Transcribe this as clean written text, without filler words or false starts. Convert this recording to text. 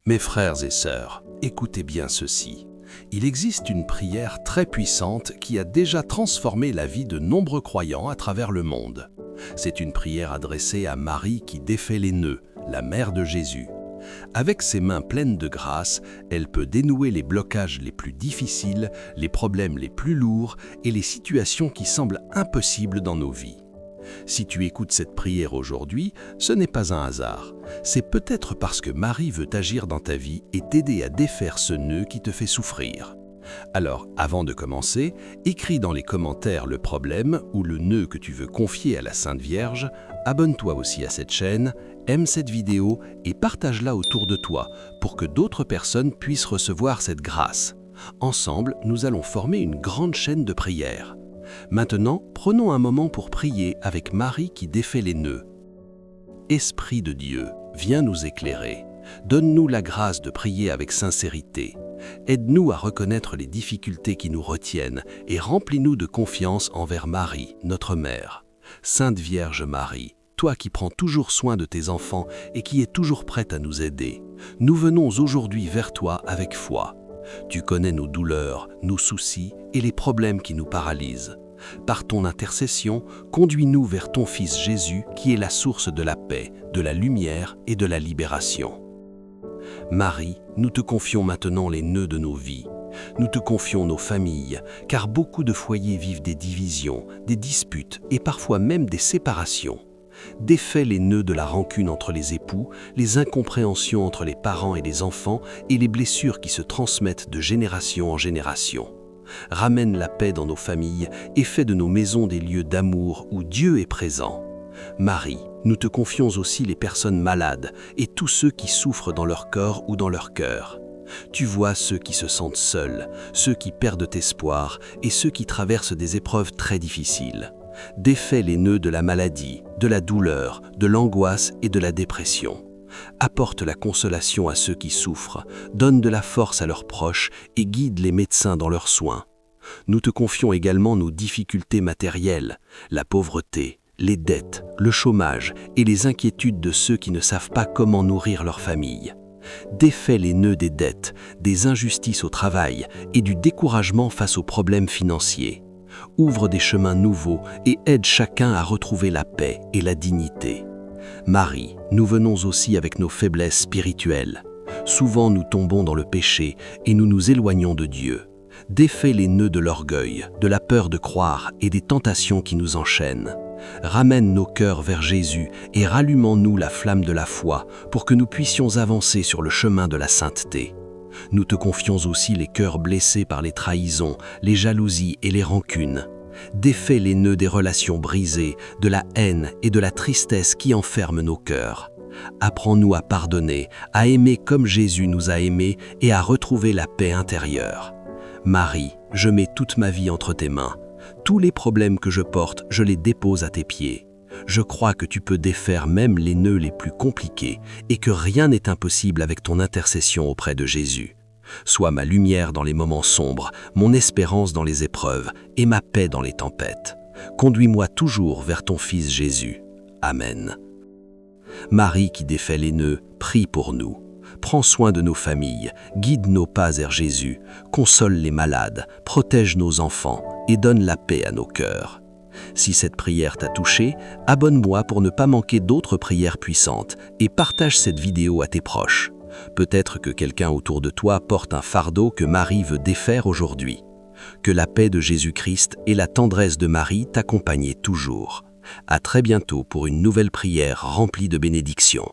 Mes frères et sœurs, écoutez bien ceci. Il existe une prière très puissante qui a déjà transformé la vie de nombreux croyants à travers le monde. C'est une prière adressée à Marie qui défait les nœuds, la mère de Jésus. Avec ses mains pleines de grâce, elle peut dénouer les blocages les plus difficiles, les problèmes les plus lourds et les situations qui semblent impossibles dans nos vies. Si tu écoutes cette prière aujourd'hui, ce n'est pas un hasard. C'est peut-être parce que Marie veut agir dans ta vie et t'aider à défaire ce nœud qui te fait souffrir. Alors, avant de commencer, écris dans les commentaires le problème ou le nœud que tu veux confier à la Sainte Vierge, abonne-toi aussi à cette chaîne, aime cette vidéo et partage-la autour de toi pour que d'autres personnes puissent recevoir cette grâce. Ensemble, nous allons former une grande chaîne de prières. Maintenant, prenons un moment pour prier avec Marie qui défait les nœuds. Esprit de Dieu, viens nous éclairer. Donne-nous la grâce de prier avec sincérité. Aide-nous à reconnaître les difficultés qui nous retiennent et remplis-nous de confiance envers Marie, notre Mère. Sainte Vierge Marie, toi qui prends toujours soin de tes enfants et qui es toujours prête à nous aider, nous venons aujourd'hui vers toi avec foi. Tu connais nos douleurs, nos soucis et les problèmes qui nous paralysent. Par ton intercession, conduis-nous vers ton Fils Jésus qui est la source de la paix, de la lumière et de la libération. Marie, nous te confions maintenant les nœuds de nos vies. Nous te confions nos familles, car beaucoup de foyers vivent des divisions, des disputes et parfois même des séparations. Défais les nœuds de la rancune entre les époux, les incompréhensions entre les parents et les enfants et les blessures qui se transmettent de génération en génération. Ramène la paix dans nos familles et fais de nos maisons des lieux d'amour où Dieu est présent. Marie, nous te confions aussi les personnes malades et tous ceux qui souffrent dans leur corps ou dans leur cœur. Tu vois ceux qui se sentent seuls, ceux qui perdent espoir et ceux qui traversent des épreuves très difficiles. Défais les nœuds de la maladie, de la douleur, de l'angoisse et de la dépression. Apporte la consolation à ceux qui souffrent, donne de la force à leurs proches et guide les médecins dans leurs soins. Nous te confions également nos difficultés matérielles, la pauvreté, les dettes, le chômage et les inquiétudes de ceux qui ne savent pas comment nourrir leur famille. Défais les nœuds des dettes, des injustices au travail et du découragement face aux problèmes financiers. Ouvre des chemins nouveaux et aide chacun à retrouver la paix et la dignité. Marie, nous venons aussi avec nos faiblesses spirituelles. Souvent nous tombons dans le péché et nous nous éloignons de Dieu. Défais les nœuds de l'orgueil, de la peur de croire et des tentations qui nous enchaînent. Ramène nos cœurs vers Jésus et rallumons-nous la flamme de la foi pour que nous puissions avancer sur le chemin de la sainteté. Nous te confions aussi les cœurs blessés par les trahisons, les jalousies et les rancunes. Défais les nœuds des relations brisées, de la haine et de la tristesse qui enferment nos cœurs. Apprends-nous à pardonner, à aimer comme Jésus nous a aimés et à retrouver la paix intérieure. Marie, je mets toute ma vie entre tes mains. Tous les problèmes que je porte, je les dépose à tes pieds. Je crois que tu peux défaire même les nœuds les plus compliqués et que rien n'est impossible avec ton intercession auprès de Jésus. Sois ma lumière dans les moments sombres, mon espérance dans les épreuves et ma paix dans les tempêtes. Conduis-moi toujours vers ton Fils Jésus. Amen. Marie qui défait les nœuds, prie pour nous. Prends soin de nos familles, guide nos pas vers Jésus, console les malades, protège nos enfants et donne la paix à nos cœurs. Si cette prière t'a touché, abonne-moi pour ne pas manquer d'autres prières puissantes et partage cette vidéo à tes proches. Peut-être que quelqu'un autour de toi porte un fardeau que Marie veut défaire aujourd'hui. Que la paix de Jésus-Christ et la tendresse de Marie t'accompagnent toujours. À très bientôt pour une nouvelle prière remplie de bénédictions.